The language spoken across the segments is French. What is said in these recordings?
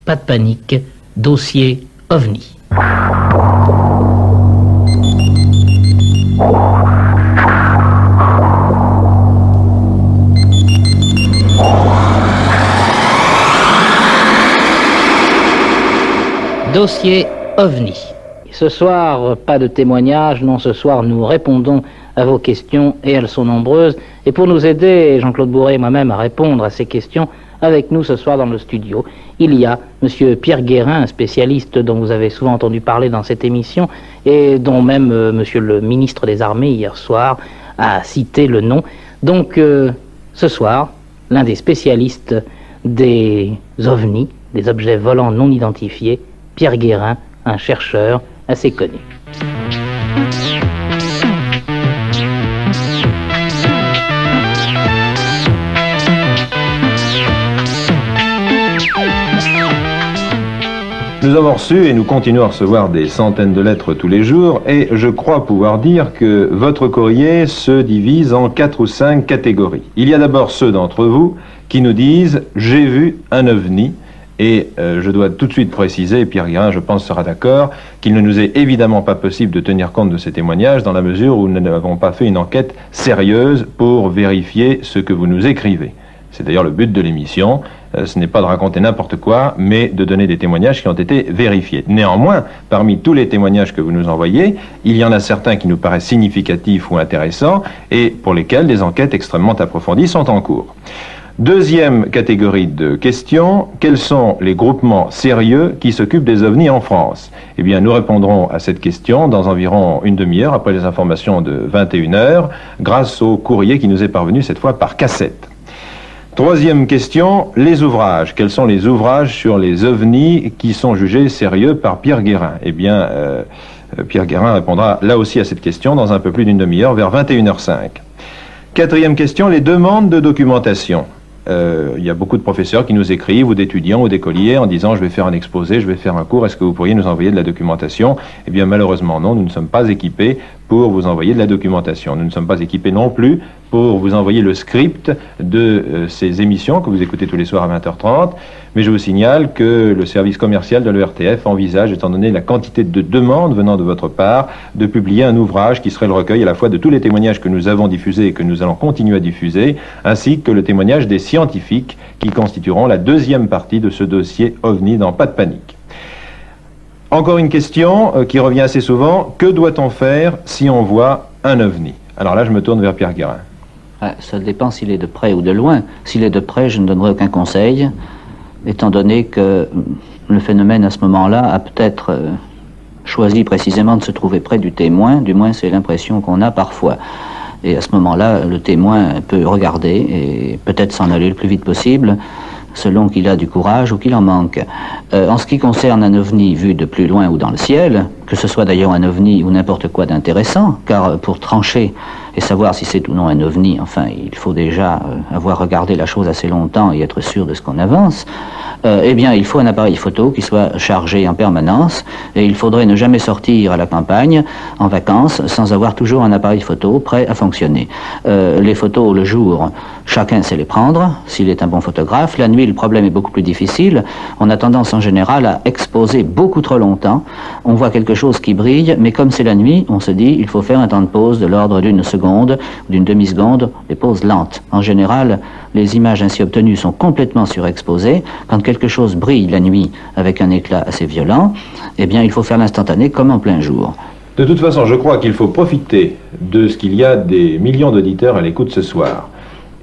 Pas de panique, dossier OVNI. Dossier OVNI. Ce soir, pas de témoignages, non, ce soir nous répondons à vos questions et elles sont nombreuses. Et pour nous aider, Jean-Claude Bourret et moi-même, à répondre à ces questions, avec nous ce soir dans le studio, il y a M. Pierre Guérin, un spécialiste dont vous avez souvent entendu parler dans cette émission et dont même M. le ministre des Armées hier soir a cité le nom. Donc ce soir, l'un des spécialistes des OVNI, des objets volants non identifiés, Pierre Guérin, un chercheur assez connu. Nous avons reçu et nous continuons à recevoir des centaines de lettres tous les jours et je crois pouvoir dire que votre courrier se divise en 4 ou 5 catégories. Il y a d'abord ceux d'entre vous qui nous disent « j'ai vu un OVNI ». Et je dois tout de suite préciser, Pierre Guérin, je pense, sera d'accord, qu'il ne nous est évidemment pas possible de tenir compte de ces témoignages dans la mesure où nous n'avons pas fait une enquête sérieuse pour vérifier ce que vous nous écrivez. C'est d'ailleurs le but de l'émission, ce n'est pas de raconter n'importe quoi, mais de donner des témoignages qui ont été vérifiés. Néanmoins, parmi tous les témoignages que vous nous envoyez, il y en a certains qui nous paraissent significatifs ou intéressants et pour lesquels des enquêtes extrêmement approfondies sont en cours. Deuxième catégorie de questions, quels sont les groupements sérieux qui s'occupent des OVNI en France? Eh bien, nous répondrons à cette question dans environ une demi-heure après les informations de 21h, grâce au courrier qui nous est parvenu cette fois par cassette. Troisième question, les ouvrages. Quels sont les ouvrages sur les OVNI qui sont jugés sérieux par Pierre Guérin? Eh bien, Pierre Guérin répondra là aussi à cette question dans un peu plus d'une demi-heure, vers 21h05. Quatrième question, les demandes de documentation. Il y a beaucoup de professeurs qui nous écrivent, ou d'étudiants, ou d'écoliers, en disant « je vais faire un exposé, je vais faire un cours, est-ce que vous pourriez nous envoyer de la documentation ?» Eh bien malheureusement non, nous ne sommes pas équipés pour vous envoyer de la documentation. Nous ne sommes pas équipés non plus pour vous envoyer le script de ces émissions que vous écoutez tous les soirs à 20h30. Mais je vous signale que le service commercial de l'ERTF envisage, étant donné la quantité de demandes venant de votre part, de publier un ouvrage qui serait le recueil à la fois de tous les témoignages que nous avons diffusés et que nous allons continuer à diffuser, ainsi que le témoignage des scientifiques qui constitueront la deuxième partie de ce dossier OVNI dans Pas de panique. Encore une question qui revient assez souvent, que doit-on faire si on voit un OVNI? Alors là, je me tourne vers Pierre Guérin. Ça dépend s'il est de près ou de loin. S'il est de près, je ne donnerai aucun conseil, étant donné que le phénomène à ce moment-là a peut-être choisi précisément de se trouver près du témoin, du moins c'est l'impression qu'on a parfois. Et à ce moment-là, le témoin peut regarder et peut-être s'en aller le plus vite possible, selon qu'il a du courage ou qu'il en manque. En ce qui concerne un OVNI vu de plus loin ou dans le ciel, que ce soit d'ailleurs un OVNI ou n'importe quoi d'intéressant, car pour trancher et savoir si c'est ou non un OVNI, enfin, il faut déjà avoir regardé la chose assez longtemps et être sûr de ce qu'on avance, eh bien, il faut un appareil photo qui soit chargé en permanence et il faudrait ne jamais sortir à la campagne, en vacances, sans avoir toujours un appareil photo prêt à fonctionner. Les photos, le jour, chacun sait les prendre, s'il est un bon photographe. La nuit, le problème est beaucoup plus difficile. On a tendance en général à exposer beaucoup trop longtemps. On voit quelque chose qui brille, mais comme c'est la nuit, on se dit il faut faire un temps de pause de l'ordre d'une seconde ou d'une demi-seconde, des pauses lentes. En général, les images ainsi obtenues sont complètement surexposées. Quand quelque chose brille la nuit avec un éclat assez violent, eh bien il faut faire l'instantané comme en plein jour. De toute façon, je crois qu'il faut profiter de ce qu'il y a des millions d'auditeurs à l'écoute ce soir,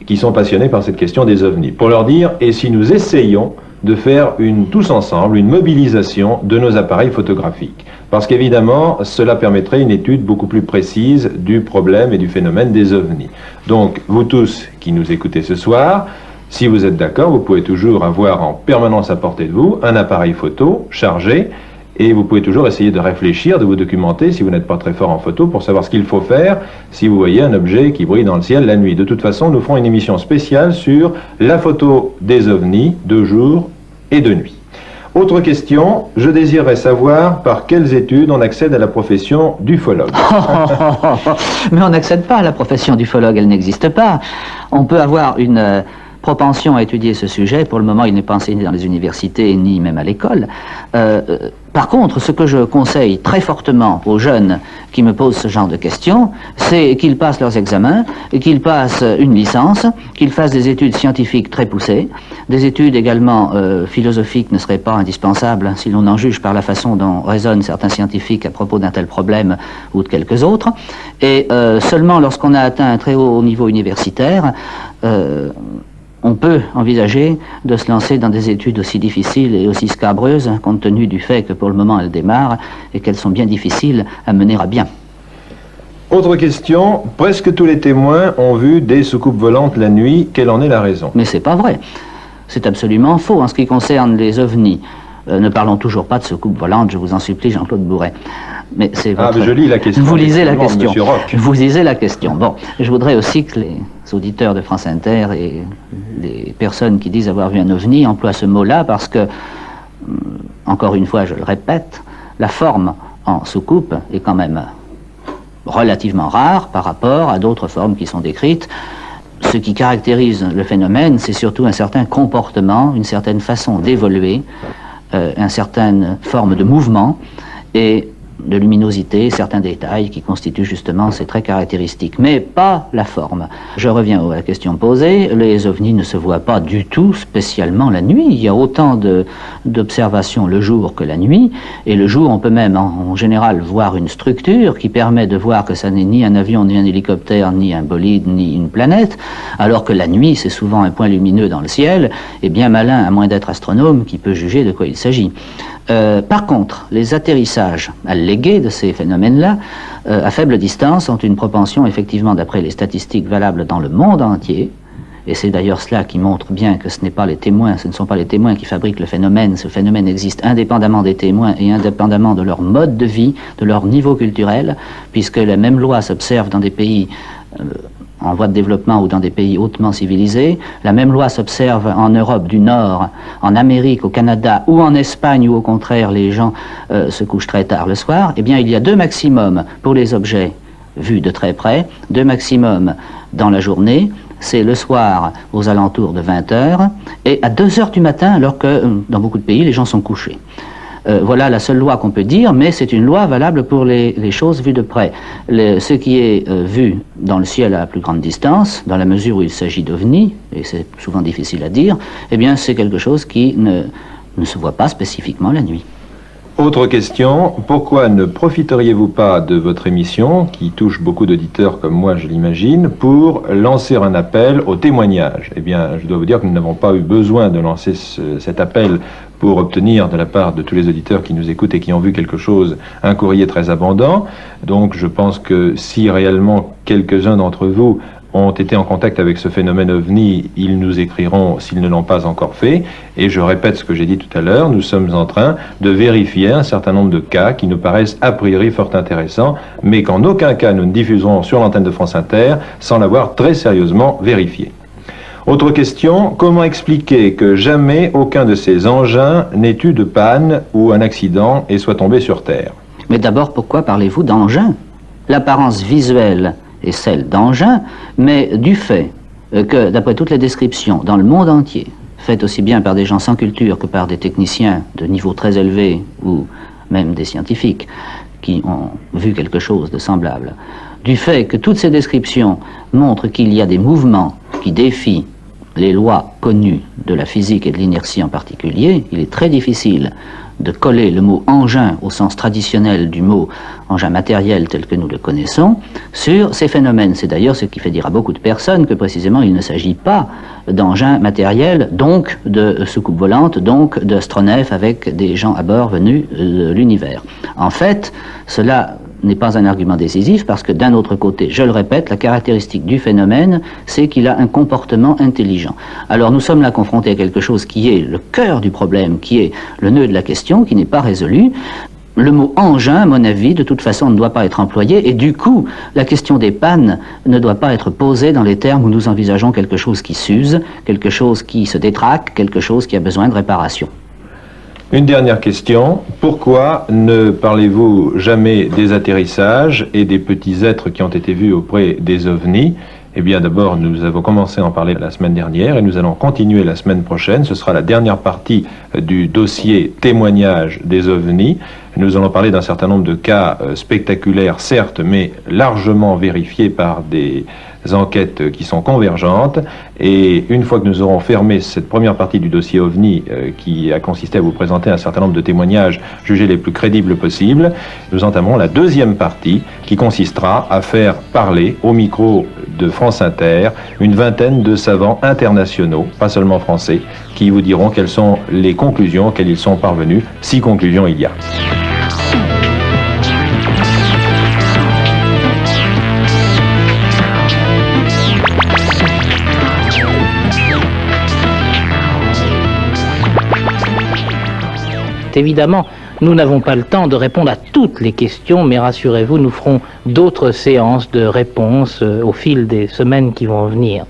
qui sont passionnés par cette question des OVNI, pour leur dire, et si nous essayons de faire tous ensemble une mobilisation de nos appareils photographiques. Parce qu'évidemment, cela permettrait une étude beaucoup plus précise du problème et du phénomène des OVNI. Donc, vous tous qui nous écoutez ce soir, si vous êtes d'accord, vous pouvez toujours avoir en permanence à portée de vous un appareil photo chargé, et vous pouvez toujours essayer de réfléchir, de vous documenter si vous n'êtes pas très fort en photo pour savoir ce qu'il faut faire si vous voyez un objet qui brille dans le ciel la nuit. De toute façon, nous ferons une émission spéciale sur la photo des OVNI de jour et de nuit. Autre question, je désirerais savoir par quelles études on accède à la profession d'ufologue. Mais on n'accède pas à la profession d'ufologue, elle n'existe pas. On peut avoir une propension à étudier ce sujet. Pour le moment, il n'est pas enseigné dans les universités ni même à l'école. Par contre, ce que je conseille très fortement aux jeunes qui me posent ce genre de questions, c'est qu'ils passent leurs examens, qu'ils passent une licence, qu'ils fassent des études scientifiques très poussées. Des études également philosophiques ne seraient pas indispensables si l'on en juge par la façon dont raisonnent certains scientifiques à propos d'un tel problème ou de quelques autres. Et seulement lorsqu'on a atteint un très haut niveau universitaire, on peut envisager de se lancer dans des études aussi difficiles et aussi scabreuses, compte tenu du fait que pour le moment elles démarrent et qu'elles sont bien difficiles à mener à bien. Autre question, presque tous les témoins ont vu des soucoupes volantes la nuit. Quelle en est la raison? Mais c'est pas vrai. C'est absolument faux. En ce qui concerne les ovnis, ne parlons toujours pas de soucoupes volantes, je vous en supplie, Jean-Claude Bourret. Mais c'est votre... Ah, mais je lis la question. Vous lisez la question. Monsieur Roch. Vous lisez la question. Bon, je voudrais aussi que les auditeurs de France Inter et les personnes qui disent avoir vu un ovni emploient ce mot-là parce que, encore une fois, je le répète, la forme en soucoupe est quand même relativement rare par rapport à d'autres formes qui sont décrites. Ce qui caractérise le phénomène, c'est surtout un certain comportement, une certaine façon d'évoluer, une certaine forme de mouvement et de luminosité, certains détails qui constituent justement ces traits caractéristiques, mais pas la forme. Je reviens à la question posée, les ovnis ne se voient pas du tout spécialement la nuit, il y a autant d'observations le jour que la nuit, et le jour on peut même en général voir une structure qui permet de voir que ça n'est ni un avion, ni un hélicoptère, ni un bolide, ni une planète, alors que la nuit c'est souvent un point lumineux dans le ciel, et bien malin, à moins d'être astronome, qui peut juger de quoi il s'agit. Par contre, les atterrissages allégués de ces phénomènes-là, à faible distance, ont une propension, effectivement, d'après les statistiques valables dans le monde entier, et c'est d'ailleurs cela qui montre bien que ce ne sont pas les témoins qui fabriquent le phénomène, ce phénomène existe indépendamment des témoins et indépendamment de leur mode de vie, de leur niveau culturel, puisque la même loi s'observe dans des pays en voie de développement ou dans des pays hautement civilisés. La même loi s'observe en Europe du Nord, en Amérique, au Canada ou en Espagne où au contraire les gens se couchent très tard le soir. Eh bien il y a deux maximums pour les objets vus de très près, deux maximums dans la journée. C'est le soir aux alentours de 20h et à 2h du matin alors que dans beaucoup de pays les gens sont couchés. Voilà la seule loi qu'on peut dire, mais c'est une loi valable pour les choses vues de près. Ce qui est vu dans le ciel à la plus grande distance, dans la mesure où il s'agit d'ovnis, et c'est souvent difficile à dire, eh bien c'est quelque chose qui ne se voit pas spécifiquement la nuit. Autre question, pourquoi ne profiteriez-vous pas de votre émission, qui touche beaucoup d'auditeurs comme moi je l'imagine, pour lancer un appel au témoignage? Eh bien, je dois vous dire que nous n'avons pas eu besoin de lancer cet appel pour obtenir de la part de tous les auditeurs qui nous écoutent et qui ont vu quelque chose, un courrier très abondant. Donc je pense que si réellement quelques-uns d'entre vous ont été en contact avec ce phénomène OVNI, ils nous écriront s'ils ne l'ont pas encore fait. Et je répète ce que j'ai dit tout à l'heure, nous sommes en train de vérifier un certain nombre de cas qui nous paraissent a priori fort intéressants, mais qu'en aucun cas nous ne diffuserons sur l'antenne de France Inter sans l'avoir très sérieusement vérifié. Autre question, comment expliquer que jamais aucun de ces engins n'ait eu de panne ou un accident et soit tombé sur Terre? Mais d'abord, pourquoi parlez-vous d'engins? L'apparence visuelle est celle d'engins, mais du fait que, d'après toutes les descriptions dans le monde entier, faites aussi bien par des gens sans culture que par des techniciens de niveau très élevé ou même des scientifiques qui ont vu quelque chose de semblable, du fait que toutes ces descriptions montrent qu'il y a des mouvements qui défient les lois connues de la physique et de l'inertie en particulier, il est très difficile de coller le mot engin au sens traditionnel du mot engin matériel tel que nous le connaissons sur ces phénomènes. C'est d'ailleurs ce qui fait dire à beaucoup de personnes que précisément il ne s'agit pas d'engin matériel, donc de soucoupe volante, donc d'astronefs avec des gens à bord venus de l'univers. En fait, cela n'est pas un argument décisif parce que d'un autre côté, je le répète, la caractéristique du phénomène, c'est qu'il a un comportement intelligent. Alors nous sommes là confrontés à quelque chose qui est le cœur du problème, qui est le nœud de la question, qui n'est pas résolu. Le mot engin, à mon avis, de toute façon ne doit pas être employé et du coup, la question des pannes ne doit pas être posée dans les termes où nous envisageons quelque chose qui s'use, quelque chose qui se détraque, quelque chose qui a besoin de réparation. Une dernière question, pourquoi ne parlez-vous jamais des atterrissages et des petits êtres qui ont été vus auprès des ovnis? Eh bien, d'abord, nous avons commencé à en parler la semaine dernière et nous allons continuer la semaine prochaine. Ce sera la dernière partie du dossier témoignage des ovnis. Nous allons parler d'un certain nombre de cas spectaculaires, certes, mais largement vérifiés par des enquêtes qui sont convergentes. Et une fois que nous aurons fermé cette première partie du dossier OVNI, qui a consisté à vous présenter un certain nombre de témoignages jugés les plus crédibles possibles, nous entamerons la deuxième partie qui consistera à faire parler au micro de France Inter une vingtaine de savants internationaux, pas seulement français, qui vous diront quelles sont les conclusions auxquelles ils sont parvenus, si conclusions il y a. Évidemment, nous n'avons pas le temps de répondre à toutes les questions, mais rassurez-vous, nous ferons d'autres séances de réponses au fil des semaines qui vont venir.